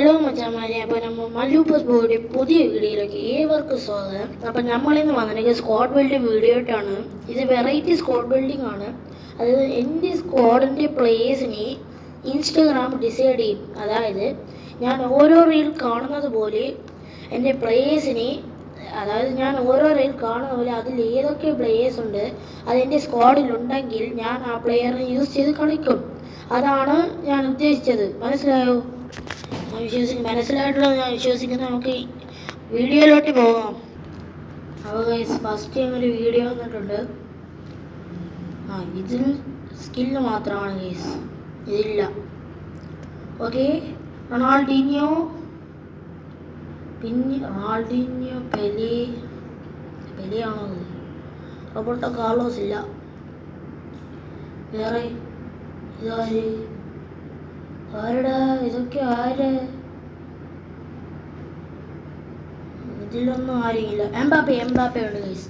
Hello മച്ചാമാരെ, അപ്പോൾ നമ്മൾ മല്ലൂപ്പസ് ബോയുടെ പുതിയ വീഡിയോയിലേക്ക് ഏവർക്കും സ്വാഗതം. അപ്പം നമ്മളിന്ന് വന്നിട്ട് സ്ക്വാഡ് ബിൽഡിംഗ് വീഡിയോ ആയിട്ടാണ്. ഇത് വെറൈറ്റി സ്ക്വാഡ് ബിൽഡിംഗ് ആണ്. അതായത് എൻ്റെ സ്ക്വാഡിൻ്റെ പ്ലേയേഴ്സിനെ ഇൻസ്റ്റഗ്രാം ഡിസൈഡ് ചെയ്യും. അതായത് ഞാൻ ഓരോ റീൽ കാണുന്നത് പോലെ എൻ്റെ പ്ലേയേഴ്സിനെ, അതായത് ഞാൻ ഓരോ റീൽ കാണുന്ന പോലെ അതിൽ ഏതൊക്കെ പ്ലേയേഴ്സ് ഉണ്ട് അതെൻ്റെ സ്ക്വാഡിലുണ്ടെങ്കിൽ ഞാൻ ആ പ്ലെയറിനെ യൂസ് ചെയ്ത് കളിക്കും. അതാണ് ഞാൻ ഉദ്ദേശിച്ചത്. മനസ്സിലായോ? മനസ്സിലായിട്ടുള്ളത് ഞാൻ വിശ്വസിക്കുന്നു. നമുക്ക് വീഡിയോയിലോട്ട് പോകാം. അപ്പോൾ ഗൈസ്, ഫസ്റ്റ് ഒരു വീഡിയോ വന്നിട്ടുണ്ട്. ഇതിൽ സ്കില്ല് മാത്രമാണ് ഗൈസ്, ഇതില്ല. ഓക്കെ, റൊണാൾഡീഞ്ഞോ, പിന്നെ റൊണാൾഡീഞ്ഞോ, പെലെയാണോ അത്? റോബർട്ടോ കാർലോസ് ഇല്ല. വേറെ ഇതാര്? ആരുടെ ഇതൊക്കെ? ആര്? ഇതിലൊന്നും ആരുമില്ല. എംബാപ്പെ ഉണ്ട് ഗൈസ്.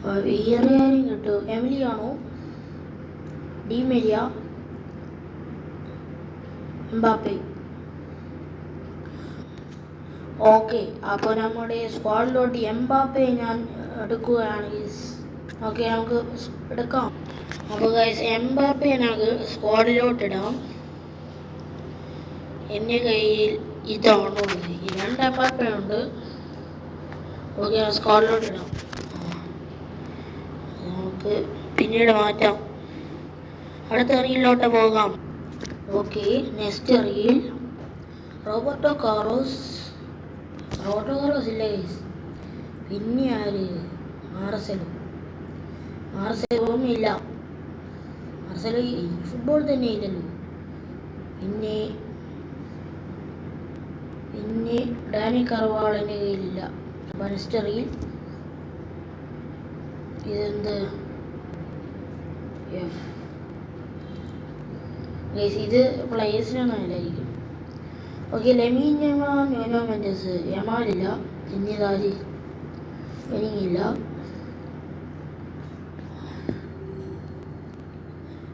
വേറെ ആരും കിട്ടും. എമിലിയാണോ, ഡിമെരിയ, എംബാപ്പെ. ഓക്കെ, അപ്പോൾ നമ്മുടെ സ്ക്വാഡിലോട്ട് എംബാപ്പെ ഞാൻ എടുക്കുകയാണ് ഗൈസ്. ഓക്കെ, നമുക്ക് എടുക്കാം. അപ്പോൾ ഗൈസ്, എംബാപ്പെ ഞങ്ങൾക്ക് സ്ക്വാഡിലോട്ട് ഇടാം. എൻ്റെ കയ്യിൽ ഇതാണോ? ഈ രണ്ട് എംബാപ്പെ ഉണ്ട്. ഓക്കെ, സ്ക്വാഡിലോട്ട് ഇടാം. നമുക്ക് പിന്നീട് മാറ്റാം. അടുത്ത റീലിലോട്ട് പോകാം. Okay, next reel Roberto Carlos ഇല്ല ഗൈസ്. പിന്നെ ആര്? മാർസെലോയും ഇല്ല. മാർസെലോ ഫുട്ബോൾ തന്നെ ഇല്ലല്ലോ. പിന്നെ ഡാനി കർവാളിൻ്റെ കയ്യിലില്ല. ബൻസ്റ്ററിൽ ഇതെന്ത്? ഇത് പ്ലേയേഴ്സിനൊന്നും അല്ലായിരിക്കും. Okay, ലെമീൻ Yamal, Nuno Mendes. യമാലില്ല. ഇന്നിതാരി എനിക്കില്ല.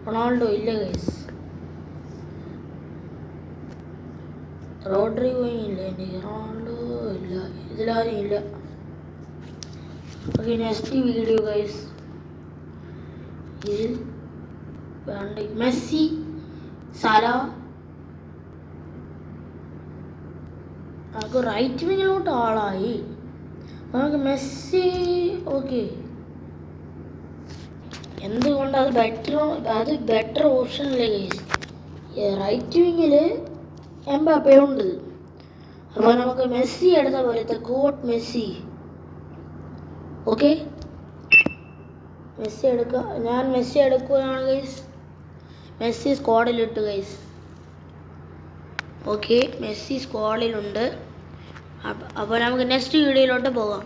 റൊണാൾഡോ ഇല്ല ഗൈസ്. റോഡ്രിഗോയും ഇല്ല. എൻ്റെ റൊണാൾഡോ ഇല്ല. ഇതിലാരും ഇല്ല. Okay, next video guys. ഇതിൽ മെസ്സി, സാലാ. നമുക്ക് റൈറ്റ് വിങ്ങിലോട്ട് ആളായി. നമുക്ക് മെസ്സി. ഓക്കെ, എന്തുകൊണ്ട് അത് ബെറ്റർ ഓപ്ഷൻ അല്ലേ ഗൈസ്? റൈറ്റ് വിങ്ങിൽ എംബാപ്പെ ഉണ്ട്. അപ്പോൾ നമുക്ക് മെസ്സി എടുത്ത പോലത്തെ ഗോട്ട് മെസ്സി. ഓക്കെ, മെസ്സി എടുക്കുക. ഞാൻ മെസ്സി എടുക്കുകയാണ് ഗൈസ്. മെസ്സി സ്ക്വാഡിലിട്ട് ഗൈസ്. ഓക്കെ, മെസ്സി സ്ക്വാഡിലുണ്ട്. അപ്പോൾ നമുക്ക് നെക്സ്റ്റ് വീഡിയോയിലോട്ട് പോകാം.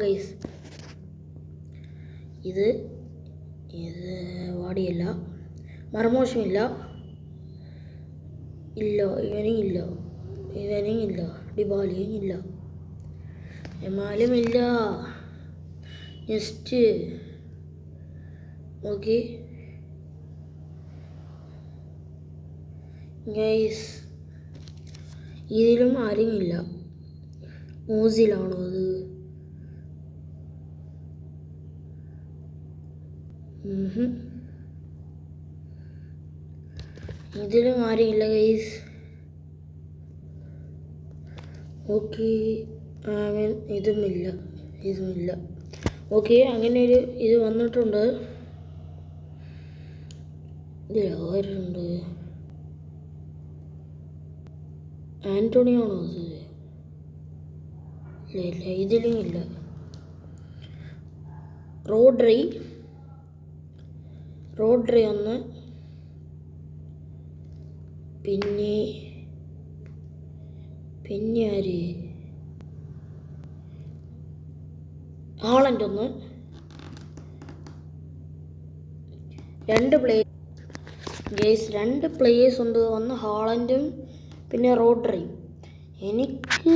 ഗൈസ്. ഇത് വാടിയല്ല. മർമോഷും ഇല്ല. ഇവനും ഇല്ല. ഡിബാലയും ഇല്ല. എമാലും ഇല്ല. നെക്സ്റ്റ്. ഓക്കെ ഗൈസ്, ഇതിലും ആരും ഇല്ല. ഓസിലാണോ അത്? ഇതിലും ആരും ഇല്ല ഗൈസ്. ഓക്കെ, ഇതുമില്ല. ഓക്കെ, അങ്ങനെ ഒരു ഇത് വന്നിട്ടുണ്ട്. ആരുണ്ട്? ആൻ്റോണിയാണോ അത്? ഇല്ല. ഇതിലും ഇല്ല. റോഡ്രി ഒന്ന്. പിന്നെ ആര്? ഹാളൻഡ് ഒന്ന്. രണ്ട് പ്ലേയേഴ്സ് ഉണ്ട്. ഒന്ന് ഹാളൻഡും പിന്നെ റോഡ്രി. എനിക്ക്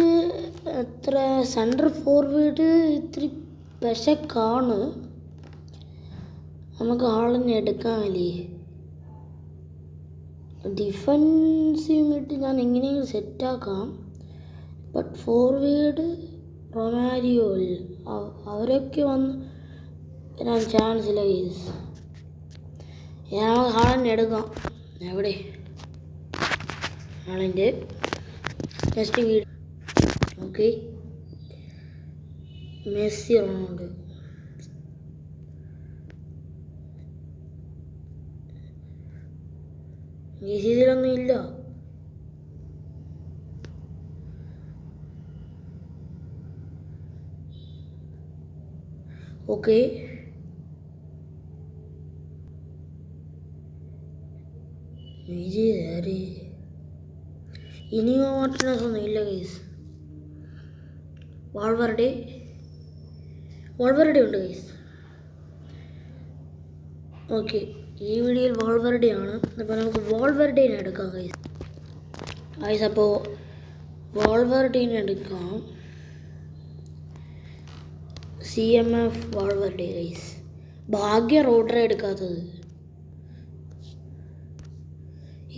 അത്ര സെൻട്രൽ ഫോർവേഡ് ഇത്തിരി വിശക്കാണ്. നമുക്ക് ഹാളൻഡ് എടുക്കാമല്ലേ? ഡിഫൻസീവ് മിഡ് ഞാൻ എങ്ങനെയെങ്കിലും സെറ്റാക്കാം. ബട്ട് ഫോർവേഡ് റൊമാരിയോ അവരൊക്കെ വരാൻ ചാൻസ് ഇല്ല ഗൈസ്. ഞാൻ ഹാളൻ്റെ എടുക്കാം. എവിടെ ഹാളൻ്റെ next video. Okay, Messi Ronaldo. ഈ സീസണിലൊന്നും ഇല്ല. ഓക്കെ, ഇനിയോ മാർട്ടിനസ് ഒന്നും ഇല്ല ഗൈസ്. വാൾവെർഡെ ഉണ്ട് ഗൈസ്. ഓക്കെ, ഈ വീഡിയോയിൽ വാൾവെർഡെ ആണ്. അപ്പോൾ നമുക്ക് വാൾവെർഡേനെ എടുക്കാം ഗൈസ്. അപ്പോൾ വാൾവെർഡേനെ എടുക്കാം. CMF Valverde guys. ഭാഗ്യം റോഡറെ എടുക്കാത്തത്.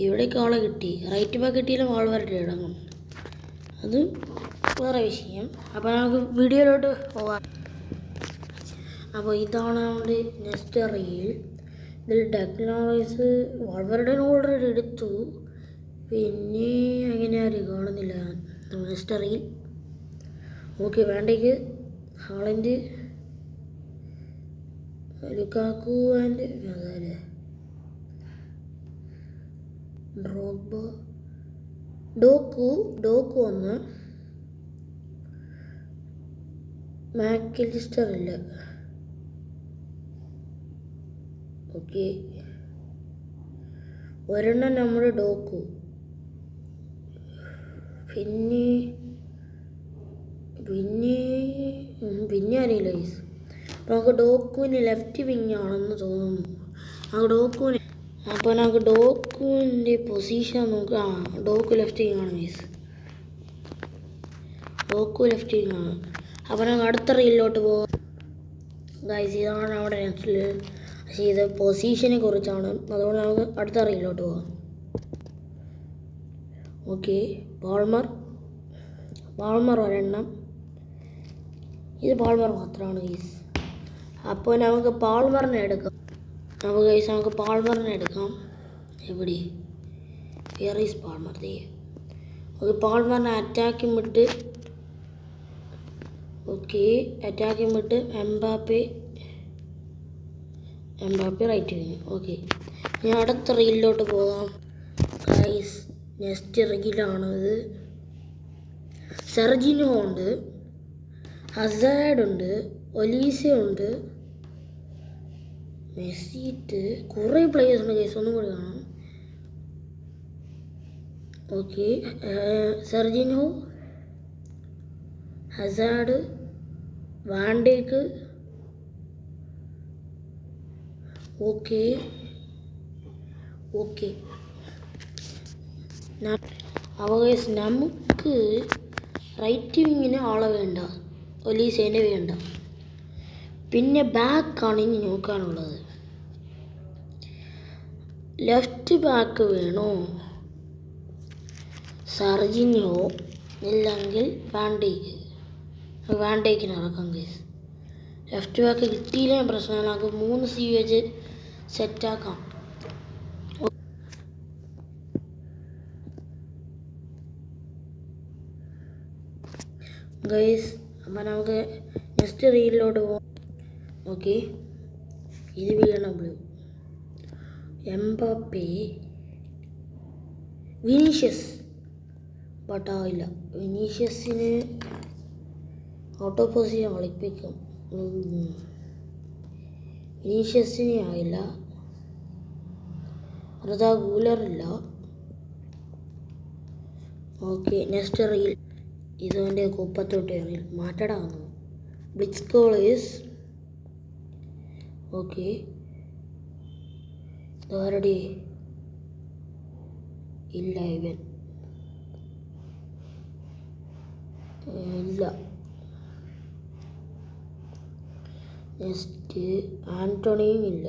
ഇവിടേക്ക് ആളെ കിട്ടി. റൈറ്റ് ബാക്ക് കിട്ടിയാലും വാൾവെർഡെ ഇടങ്ങും. അത് വേറെ വിഷയം. അപ്പോൾ നമുക്ക് വീഡിയോയിലോട്ട് പോകാം. അപ്പോൾ ഇതാണ് നമ്മുടെ നെക്സ്റ്റ് റീൽ. ഇതിൽ ടെക്നോളജീസ് വാൾവെർഡെ ഓൾറെഡി എടുത്തു. പിന്നെ എങ്ങനെയാരും കാണുന്നില്ല നെക്സ്റ്റ് റീൽ. ഓക്കെ, വേണ്ടേക്ക് Haaland, Lukaku and Drogba, Doku ഒന്ന്, മാക്കലിസ്റ്റർ ഇല്ല. ഓക്കെ, ഒരെണ്ണം നമ്മുടെ ഡോക്കു. പിന്നെ അറിയില്ല ഗൈസ്. നമുക്ക് ഡോക്കുവിന് ലെഫ്റ്റ് വിങ് ആണെന്ന് തോന്നുന്നു. അപ്പോൾ നമുക്ക് ഡോക്കുവിൻ്റെ പൊസിഷൻ നോക്കാം. ഡോക്കു ലെഫ്റ്റ് വിങ് ആണ് ഗൈസ്. ഡോക്കു ലെഫ്റ്റ് വിങ് ആണ്. അപ്പോൾ നമുക്ക് അടുത്ത റീലിലോട്ട് പോകാം ഗൈസ്. ഇതാണ് അവിടെ നെക്സ്റ്റ്. പക്ഷേ ഇത് പൊസിഷനെ കുറിച്ചാണ്. അതുകൊണ്ട് നമുക്ക് അടുത്ത റീലിലോട്ട് പോകാം. ഓക്കെ, പാൾമർ ഒരെണ്ണം. ഇത് പാൾമർ മാത്രമാണ് ഗൈസ്. അപ്പോൾ നമുക്ക് പാൾമറിനെ എടുക്കാം. അപ്പോൾ ഗൈസ് നമുക്ക് പാൾമറിനെ എടുക്കാം. എവിടെ വേർ ഈസ് പാൾമർ? ഓക്കെ, പാൾമറിനെ അറ്റാക്കിങ് വിട്ട്. ഓക്കെ, അറ്റാക്കിങ് വിട്ട് എംബാപ്പെ റൈറ്റ് വിങ്. ഓക്കെ, ഞാൻ അടുത്ത റീലിലോട്ട് പോകാം ഗൈസ്. നെക്സ്റ്റ് റീലാണ് ഇത്. സെർജിനോ ഉണ്ട്, ഹസാർഡ് ഉണ്ട്, ഒലീസ ഉണ്ട്, മെസ്സിറ്റ്, കുറേ പ്ലേയേഴ്സ് ഉണ്ട് ഗൈസ്. ഒന്നും കൂടി കാണാം. Okay, Serginho, Hazard, van Dijk. Okay, അപ്പോൾ ഗൈസ് നമുക്ക് റൈറ്റ് വിങ്ങിന് ആളെ വേണ്ട, ഒലീസേനെ വേണ്ട. പിന്നെ ബാക്കാണ് ഇനി നോക്കാനുള്ളത്. ലെഫ്റ്റ് ബാക്ക് വേണോ? സർജിനിയോ ഇല്ലെങ്കിൽ വാൻഡേക്കിന് ഇറക്കാം ഗൈസ്. ലെഫ്റ്റ് ബാക്ക് കിട്ടിയില്ലേ പ്രശ്നമാണ്. നമുക്ക് 3 CH സെറ്റാക്കാം ഗൈസ്. അപ്പം നമുക്ക് നെക്സ്റ്റ് റീലിലോട്ട് പോകാം. ഓക്കെ, ഇത് വീണ ബ്ലൂ, എംബാപ്പെ, വിനീഷ്യസ്. ബട്ടാവില്ല. വിനീഷ്യസിന് ഓട്ടോ പൊസിഷൻ കളിപ്പിക്കും. വിനീഷ്യസിനെ ആയില്ല. അർദ ഗൂലറില്ല. ഓക്കെ, നെക്സ്റ്റ് റീൽ. ഇതിൻ്റെ കുപ്പത്തൊട്ട് റീൽ മാറ്റടാവുന്നു. ബ്ലിറ്റ്സ്കോളേഴ്സ്. ഓക്കെ, ആരുടെ ഇല്ല, ഇവൻ ഇല്ല. നെക്സ്റ്റ് ആൻ്റണിയും ഇല്ല.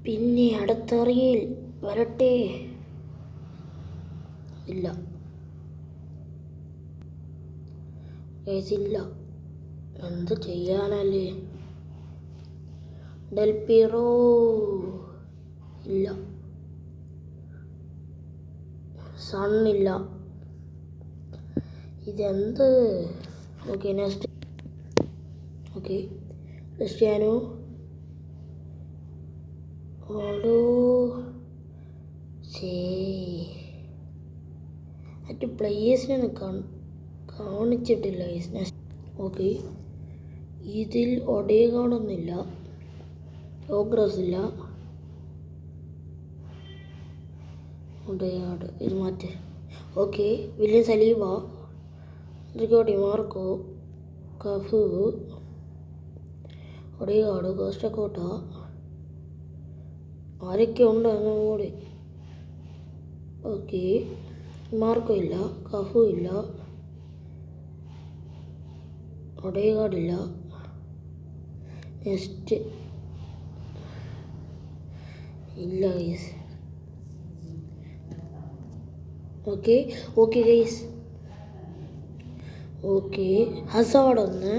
പിന്നെ അടുത്ത റീൽ വരട്ടെ. ഇല്ല ഗൈസ്, ഇല്ല. എന്ത് ചെയ്യാനല്ലേ. ഡെൽപീറോ ഇല്ല. സണ്ണില്ല. ഇതെന്ത്? Okay, next. Okay, Cristiano Ronaldo. മറ്റ് പ്ലേയേഴ്സിനെ കാണിച്ചിട്ടില്ല. ഓക്കെ, ഇതിൽ ഒഡേഗാർഡൊന്നുമില്ല, പ്രോഗ്രസ് ഇല്ല. ഒഡേഗാർഡ് ഇത് മാറ്റ്. Okay, William Saliba, Rico Marco, Cafu, Odegaard, കോസ്റ്റക്കോട്ട. ആരൊക്കെ ഉണ്ട് എന്ന് കൂടി. ഓക്കെ, മാർക്കോ ഇല്ല, കഫു ഇല്ല, ഒഡേഗാർഡ് ഇല്ല. നെക്സ്റ്റ് ഇല്ല guys. Okay okay guys. Okay, Hazard ഒന്ന്,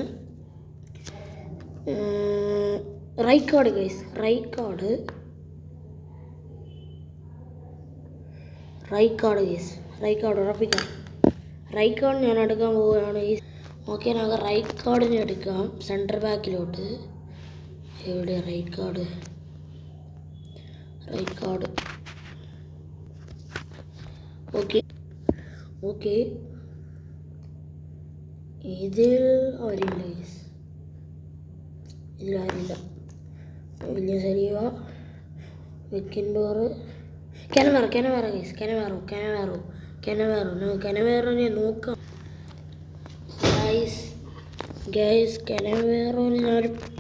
Rijkaard guys, Rijkaard guys, Rijkaard ഉറപ്പിക്കാം. റൈക്കാർഡ് ഞാൻ എടുക്കാൻ പോവുകയാണ് ഗൈസ്. ഓക്കെ, നമുക്ക് റൈക്കാർഡിനെ എടുക്കാം സെൻറ്റർ ബാക്കിലോട്ട്. എവിടെ റൈക്കാർഡ്? ഓക്കെ ഓക്കെ, ഇതിൽ ആരില്ല ഗൈസ്, ഇതിലാരില്ല. വില്യം സലീബ, വെക്കിൻബോർ, കെനവേറോ ഗൈസ്, കെനവേറോനെ നോക്കാം ഗൈസ്. കെനവേറോന്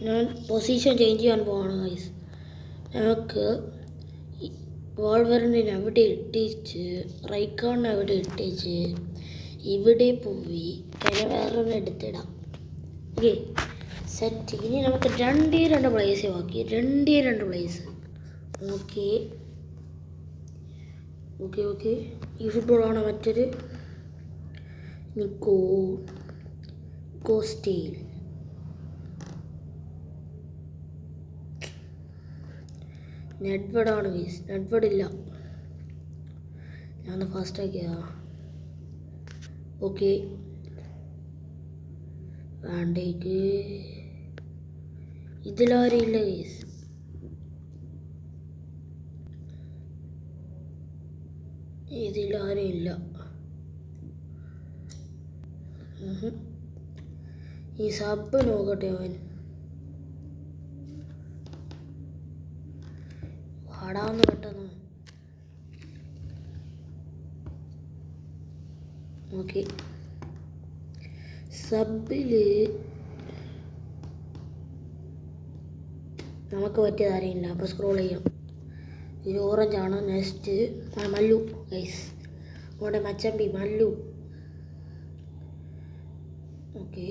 ഞാൻ പൊസിഷൻ ചേഞ്ച് ചെയ്യാൻ പോവാണ് ഗൈസ്. നമുക്ക് വോൾവറിനെ അവിടെ ഇട്ടിച്ച്, റൈക്കാർഡിനെ അവിടെ ഇട്ടിച്ച് ഇവിടെ പോയി കെനവേറോനെ എടുത്തിടാം. Okay, set. ഇനി നമുക്ക് രണ്ട് പ്ലേസ് ബാക്കി, രണ്ട് പ്ലേസ്. ഓക്കെ ഓക്കെ ഓക്കെ, ഈ ഫുട്ബോളാണ് മറ്റൊരു. നിക്കോ സ്റ്റീൽ. നെഡ്വേർഡാണ് ഗൈസ്, നെഡ്വേർഡ് ഇല്ല. ഞാൻ ഫാസ്റ്റ് ആക്കിയാ. ഓക്കെ, വേണ്ടേക്ക് ഇതിലാരും ഇല്ല ഗൈസ്. ഇതിലാരും ഇല്ല. ഈ സബ് നോക്കട്ടെ. അവൻ വാടാന്ന് പെട്ടെന്ന്. ഓക്കെ, സബില് നമുക്ക് പറ്റിയത് ആരെയില്ല. അപ്പോൾ സ്ക്രോൾ ചെയ്യാം. ഇത് ഓറഞ്ചാണ്. നെക്സ്റ്റ് മല്ലു ഗൈസ്, നമ്മുടെ മച്ചമ്പി മല്ലു. ഓക്കെ,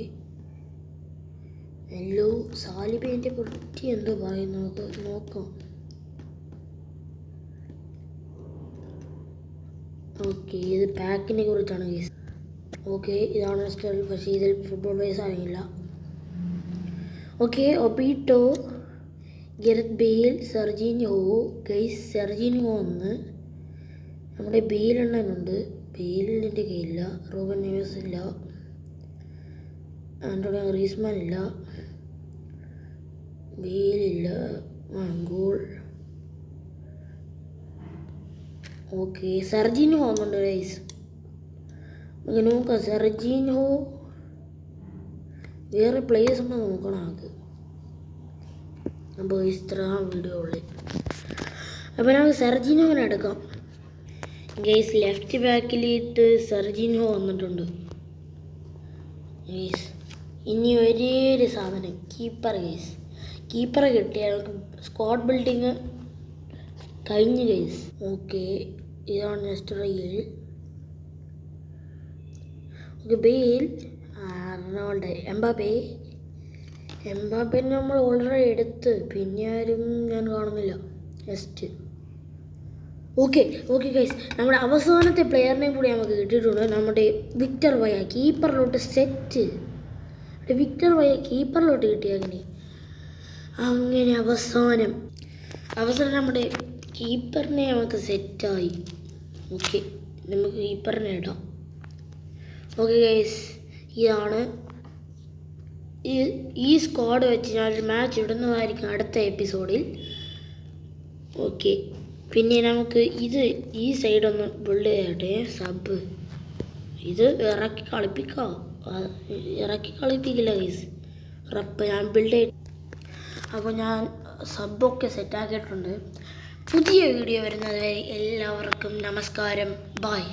മല്ലു. സാലിബേൻ്റെ പറ്റി എന്തോ പറയുന്നു, നോക്കാം. ഓക്കെ, ഇത് പാക്കിനെ കുറിച്ചാണ് ഗൈസ്. ഓക്കെ, ഇതാണ് സ്റ്റൈൽ, പക്ഷേ ഇതിൽ ഫുട്ബോൾ ബേസ് അറിയില്ല. ഓക്കെ, ഒബീറ്റോ, Gareth Bale, Serginho guys. Serginho ഒന്ന്, നമ്മുടെ ബെയിലെണ്ണനുണ്ട്. ബെയിലിൻ്റെ കയ്യില്ല. റൂബൻ നെവേസ് ഇല്ല. ആൻ്റോണിയോ ഗ്രീസ്മാൻ ഇല്ല. ബെയിലില്ല. ഗോൾ. ഓക്കെ, സെർജിനിയോ വന്നുണ്ട് ഗൈസ്. നമുക്ക് നോക്കാം. സെർജിനിയോ വേറെ പ്ലേയേഴ്സ് ഉണ്ടോ നോക്കണം നമുക്ക്. അപ്പോൾ ഇത്ര വീഡിയോ ഉള്ളു. അപ്പോൾ നമുക്ക് സെർജിനിയോനെ എടുക്കാം ഗൈസ്. ലെഫ്റ്റ് ബാക്കിലിട്ട് സെർജിനിയോ വന്നിട്ടുണ്ട് ഗൈസ്. ഇനി ഒരേ ഒരു സാധനം, കീപ്പർ ഗൈസ്. കീപ്പറെ കിട്ടിയാൽ നമുക്ക് സ്ക്വാഡ് ബിൽഡിങ് കഴിഞ്ഞ് ഗൈസ്. ഓക്കെ, ഇതാണ് next reel. Okay, Bale, Ronaldo, Mbappe നമ്മൾ ഓൾറെഡി എടുത്ത്. പിന്നെ ആരും ഞാൻ കാണുന്നില്ല. ജസ്റ്റ് ഓക്കെ ഗൈസ്, നമ്മുടെ അവസാനത്തെ പ്ലെയറിനെ കൂടി നമുക്ക് കിട്ടിയിട്ടുണ്ട്. നമ്മുടെ വിക്ടർ വയ കീപ്പറിലോട്ട് സെറ്റ്. വിക്ടർ വയ കീപ്പറിലോട്ട് കിട്ടിയാൽ അങ്ങനെ അവസാനം നമ്മുടെ കീപ്പറിനെ നമുക്ക് സെറ്റായി. ഓക്കെ, നമുക്ക് കീപ്പറിനെ ഇടാം. ഓക്കെ ഗൈസ്, ഇതാണ് ഈ സ്ക്വാഡ് വെച്ച് ഞാനൊരു മാച്ച് ഇടുന്നതായിരിക്കും അടുത്ത എപ്പിസോഡിൽ. ഓക്കെ, പിന്നെ നമുക്ക് ഈ സൈഡൊന്ന് ബിൽഡ് ചെയ്യട്ടെ. സബ് ഇത് ഇറക്കി കളിപ്പിക്കില്ല ഗൈസ്. റപ്പ് ഞാൻ ബിൽഡ് ചെയ്ത് അപ്പോൾ ഞാൻ സബ്ബൊക്കെ സെറ്റാക്കിയിട്ടുണ്ട്. പുതിയ വീഡിയോ വരുന്നത് വരെ എല്ലാവർക്കും നമസ്കാരം. ബൈ.